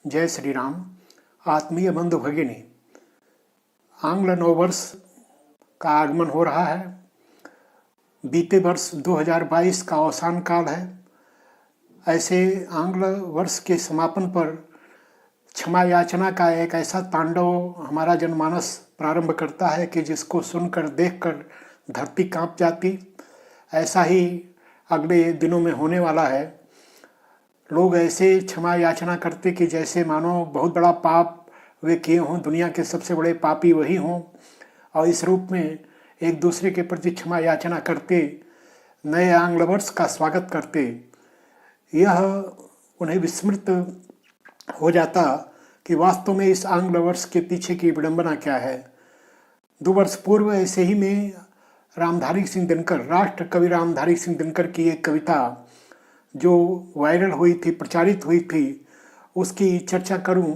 जय श्री राम। आत्मीय बंधु भगिनी, आंग्ल नववर्ष का आगमन हो रहा है। बीते वर्ष 2022 का अवसान काल है। ऐसे आंग्ल वर्ष के समापन पर क्षमा याचना का एक ऐसा तांडव हमारा जनमानस प्रारंभ करता है कि जिसको सुनकर देखकर धरती कांप जाती। ऐसा ही अगले दिनों में होने वाला है। लोग ऐसे क्षमा याचना करते कि जैसे मानो बहुत बड़ा पाप वे किए हों, दुनिया के सबसे बड़े पापी वही हों, और इस रूप में एक दूसरे के प्रति क्षमा याचना करते, नए आंग्ल वर्ष का स्वागत करते। यह उन्हें विस्मृत हो जाता कि वास्तव में इस आंग्ल वर्ष के पीछे की विडंबना क्या है। 2 वर्ष पूर्व ऐसे ही में रामधारी सिंह दिनकर, राष्ट्र कवि रामधारी सिंह दिनकर की एक कविता जो वायरल हुई थी, प्रचारित हुई थी, उसकी चर्चा करूं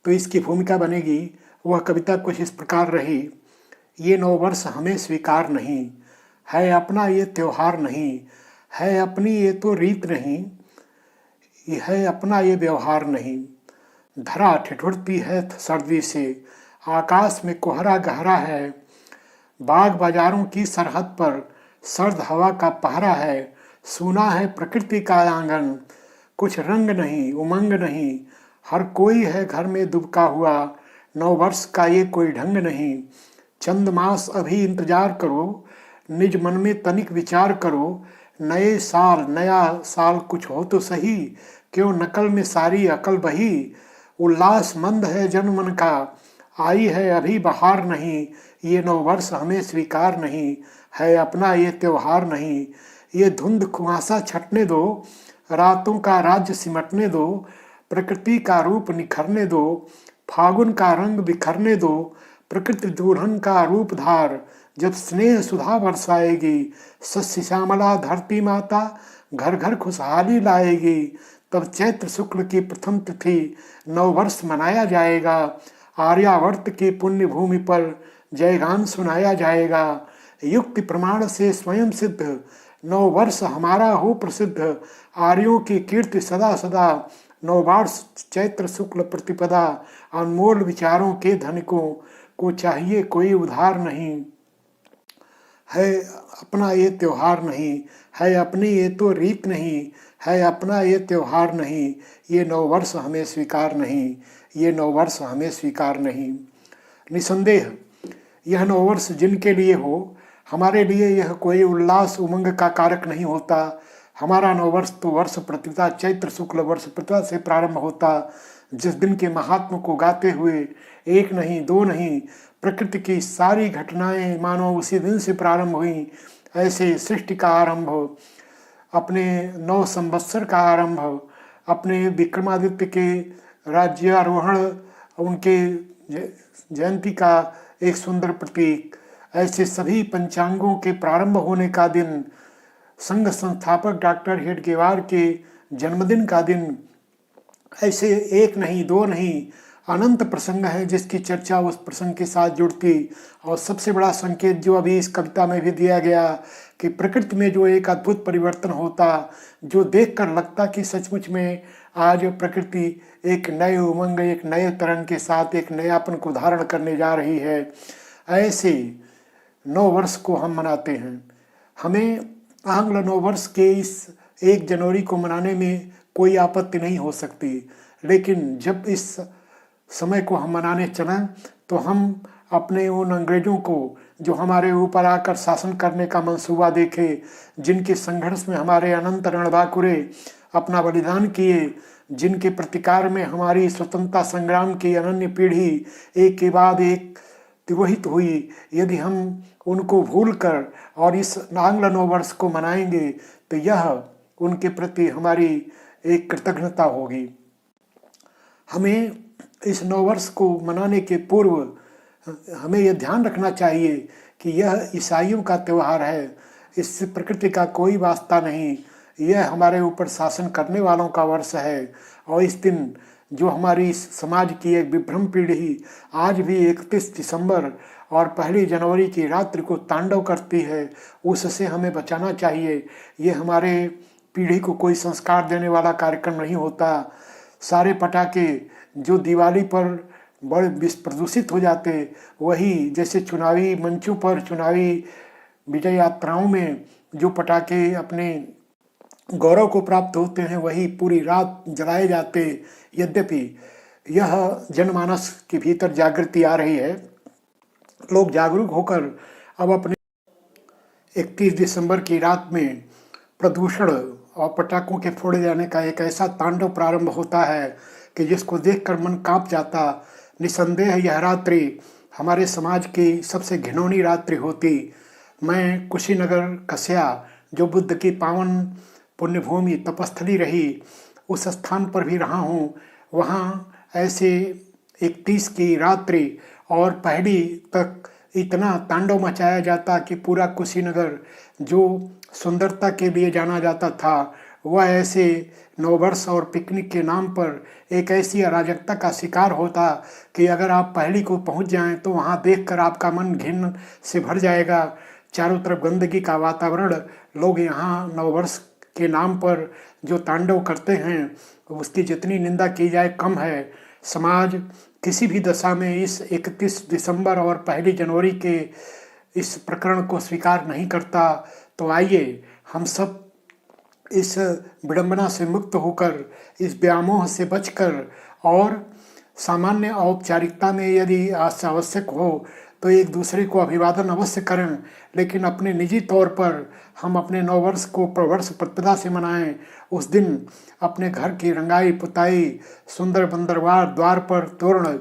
तो इसकी भूमिका बनेगी। वह कविता कुछ इस प्रकार रही। ये नववर्ष हमें स्वीकार नहीं है, अपना ये त्योहार नहीं है, अपनी ये तो रीत नहीं, ये है अपना ये व्यवहार नहीं। धरा ठिठुरती है सर्दी से, आकाश में कोहरा गहरा है, बाग बाजारों की सरहद पर सर्द हवा का पहरा है। सूना है प्रकृति का आंगन, कुछ रंग नहीं उमंग नहीं, हर कोई है घर में दुबका हुआ, नववर्ष का ये कोई ढंग नहीं। चंद मास अभी इंतजार करो, निज मन में तनिक विचार करो, नए साल नया साल कुछ हो तो सही, क्यों नकल में सारी अकल बही। उल्लास मंद है जन मन का, आई है अभी बहार नहीं, ये नववर्ष हमें स्वीकार नहीं है, अपना ये त्योहार नहीं। ये धुंध कुआसा छटने दो, रातों का राज्य सिमटने दो, प्रकृति का रूप निखरने दो, फागुन का रंग बिखरने दो, प्रकृति दुल्हन का रूप धार, जब स्नेह सुधा बरसाएगी, सस्य श्यामला धरती माता घर घर खुशहाली लाएगी। तब चैत्र शुक्ल की प्रथम तिथि नववर्ष मनाया जाएगा, आर्यावर्त की पुण्य भूमि पर जयगान सुनाया जाएगा। युक्ति प्रमाण से स्वयं सिद्ध नववर्ष हमारा हो प्रसिद्ध, आर्यों की कीर्ति सदा सदा, नववर्ष चैत्र शुक्ल प्रतिपदा, अनमोल विचारों के धनिकों को चाहिए कोई उधार नहीं है, अपना ये त्योहार नहीं है, अपनी ये तो रीत नहीं है, अपना ये त्योहार नहीं। ये नववर्ष हमें स्वीकार नहीं, ये नववर्ष हमें स्वीकार नहीं। निसंदेह यह नववर्ष जिनके लिए हो, हमारे लिए यह कोई उल्लास उमंग का कारक नहीं होता। हमारा नववर्ष तो वर्ष प्रतिपदा चैत्र शुक्ल वर्ष प्रतिपदा से प्रारंभ होता, जिस दिन के महात्म को गाते हुए एक नहीं दो नहीं प्रकृति की सारी घटनाएं मानो उसी दिन से प्रारंभ हुई। ऐसे सृष्टि का आरंभ, अपने 9 संवत्सर का आरंभ, अपने विक्रमादित्य के राज्यारोहण, उनके जयंती का एक सुंदर प्रतीक, ऐसे सभी पंचांगों के प्रारंभ होने का दिन, संघ संस्थापक डॉक्टर हेडगेवार के जन्मदिन का दिन, ऐसे एक नहीं दो नहीं अनंत प्रसंग है जिसकी चर्चा उस प्रसंग के साथ जुड़ती। और सबसे बड़ा संकेत जो अभी इस कविता में भी दिया गया कि प्रकृति में जो एक अद्भुत परिवर्तन होता, जो देखकर लगता कि सचमुच में आज प्रकृति एक नए उमंग, एक नए तरंग के साथ एक नयापन को धारण करने जा रही है। ऐसे नववर्ष को हम मनाते हैं। हमें आंग्ल नववर्ष के इस 1 जनवरी को मनाने में कोई आपत्ति नहीं हो सकती, लेकिन जब इस समय को हम मनाने चलें तो हम अपने उन अंग्रेजों को जो हमारे ऊपर आकर शासन करने का मंसूबा देखे, जिनके संघर्ष में हमारे अनंत रणबांकुरे अपना बलिदान किए, जिनके प्रतिकार में हमारी स्वतंत्रता संग्राम की अनन्य पीढ़ी एक के बाद एक तिरोहित हुई, यदि हम उनको भूलकर और इस आंग्ल नववर्ष को मनाएंगे तो यह उनके प्रति हमारी एक कृतज्ञता होगी। हमें इस नववर्ष को मनाने के पूर्व हमें यह ध्यान रखना चाहिए कि यह ईसाइयों का त्यौहार है, इससे प्रकृति का कोई वास्ता नहीं, यह हमारे ऊपर शासन करने वालों का वर्ष है। और इस दिन जो हमारी समाज की एक विभ्रम पीढ़ी आज भी 31 दिसंबर और 1 जनवरी की रात्रि को तांडव करती है, उससे हमें बचाना चाहिए। ये हमारे पीढ़ी को कोई संस्कार देने वाला कार्यक्रम नहीं होता। सारे पटाखे जो दिवाली पर बड़े प्रदूषित हो जाते, वही जैसे चुनावी मंचों पर, चुनावी विजय यात्राओं में जो पटाखे अपने गौरव को प्राप्त होते हैं, वही पूरी रात जलाए जाते। यद्यपि यह जनमानस के भीतर जागृति आ रही है, लोग जागरूक होकर अब अपने 31 दिसंबर की रात में प्रदूषण और पटाखों के फोड़े जाने का एक ऐसा तांडव प्रारंभ होता है कि जिसको देखकर मन कांप जाता। निसंदेह यह रात्रि हमारे समाज की सबसे घिनौनी रात्रि होती। मैं कुशीनगर कस्या, जो बुद्ध की पावन पुण्यभूमि तपस्थली रही, उस स्थान पर भी रहा हूँ। वहाँ ऐसे 31 की रात्रि और पहली तक इतना तांडव मचाया जाता कि पूरा कुशीनगर, जो सुंदरता के लिए जाना जाता था, वह ऐसे नववर्ष और पिकनिक के नाम पर एक ऐसी अराजकता का शिकार होता कि अगर आप पहली को पहुंच जाएं तो वहां देखकर आपका मन घिन से भर जाएगा। चारों तरफ गंदगी का वातावरण। लोग यहाँ नववर्ष के नाम पर जो तांडव करते हैं, उसकी जितनी निंदा की जाए कम है। समाज किसी भी दशा में इस 31 दिसंबर और पहली जनवरी के इस प्रकरण को स्वीकार नहीं करता। तो आइए हम सब इस विडंबना से मुक्त होकर, इस व्यामोह से बचकर और सामान्य औपचारिकता में यदि आवश्यक हो तो एक दूसरे को अभिवादन अवश्य करें, लेकिन अपने निजी तौर पर हम अपने नववर्ष को वर्ष प्रतिपदा से मनाएं। उस दिन अपने घर की रंगाई पुताई, सुंदर बंदरवार, द्वार पर तोरण,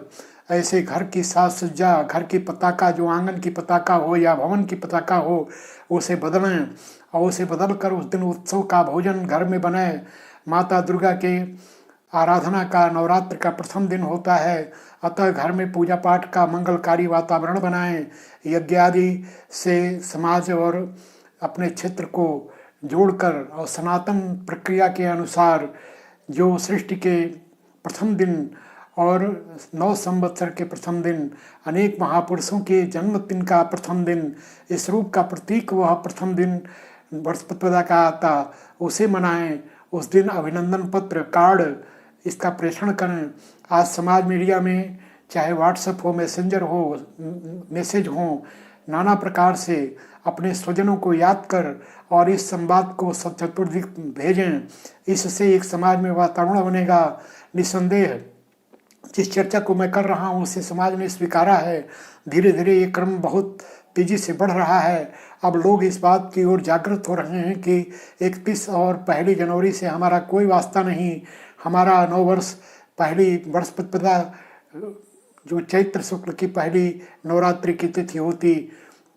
ऐसे घर की साज सज्जा, घर की पताका, जो आंगन की पताका हो या भवन की पताका हो, उसे बदलें और उसे बदल कर उस दिन उत्सव का भोजन घर में बनाए। माता दुर्गा के आराधना का नवरात्र का प्रथम दिन होता है, अतः घर में पूजा पाठ का मंगलकारी वातावरण बनाएं। यज्ञ आदि से समाज और अपने क्षेत्र को जोड़कर और सनातन प्रक्रिया के अनुसार जो सृष्टि के प्रथम दिन और 9 संवत्सर के प्रथम दिन, अनेक महापुरुषों के जन्मदिन का प्रथम दिन, इस रूप का प्रतीक वह प्रथम दिन वर्ष प्रतिपदा का आता, उसे मनाएं। उस दिन अभिनंदन पत्र, कार्ड इसका प्रेषण करें। आज समाज मीडिया में चाहे व्हाट्सएप हो, मैसेंजर हो, मैसेज हो, नाना प्रकार से अपने स्वजनों को याद कर और इस संवाद को सब चतुर्दिक भेजें। इससे एक समाज में वातावरण बनेगा। निसंदेह जिस चर्चा को मैं कर रहा हूँ उसे समाज ने स्वीकारा है। धीरे धीरे ये क्रम बहुत तेजी से बढ़ रहा है। अब लोग इस बात की ओर जागृत हो रहे हैं कि 31 और पहली जनवरी से हमारा कोई वास्ता नहीं। हमारा नववर्ष पहली वर्ष प्रतिपदा, जो चैत्र शुक्ल की पहली नवरात्रि की तिथि होती,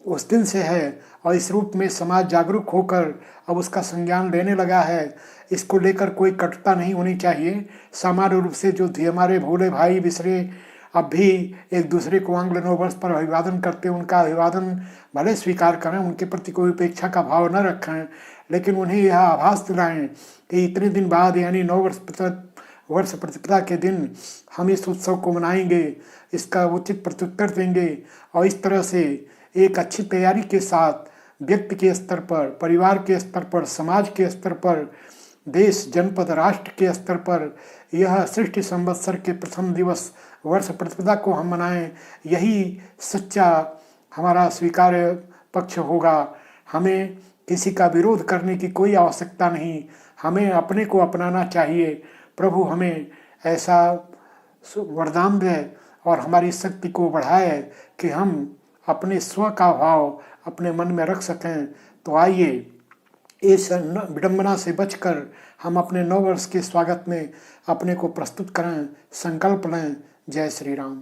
उस दिन से है। और इस रूप में समाज जागरूक होकर अब उसका संज्ञान लेने लगा है। इसको लेकर कोई कटुता नहीं होनी चाहिए। सामान्य रूप से जो हमारे भोले भाई बिसरे अब भी एक दूसरे को आंग्ल नववर्ष पर अभिवादन करते, उनका अभिवादन भले स्वीकार करें, उनके प्रति कोई उपेक्षा का भाव न रखें, लेकिन उन्हें यह आभास दिलाएं कि इतने दिन बाद यानी वर्ष प्रतिपदा के दिन हम इस उत्सव को मनाएंगे, इसका उचित प्रत्युत्तर देंगे। और इस तरह से एक अच्छी तैयारी के साथ व्यक्ति के स्तर पर, परिवार के स्तर पर, समाज के स्तर पर, देश, जनपद, राष्ट्र के स्तर पर यह सृष्टि संवत्सर के प्रथम दिवस वर्ष प्रतिपदा को हम मनाएं। यही सच्चा हमारा स्वीकार्य पक्ष होगा। हमें किसी का विरोध करने की कोई आवश्यकता नहीं, हमें अपने को अपनाना चाहिए। प्रभु हमें ऐसा वरदान दे और हमारी शक्ति को बढ़ाए कि हम अपने स्व का भाव अपने मन में रख सकें। तो आइए इस विडंबना से बचकर हम अपने नव वर्ष के स्वागत में अपने को प्रस्तुत करें, संकल्प लें। जय श्री राम।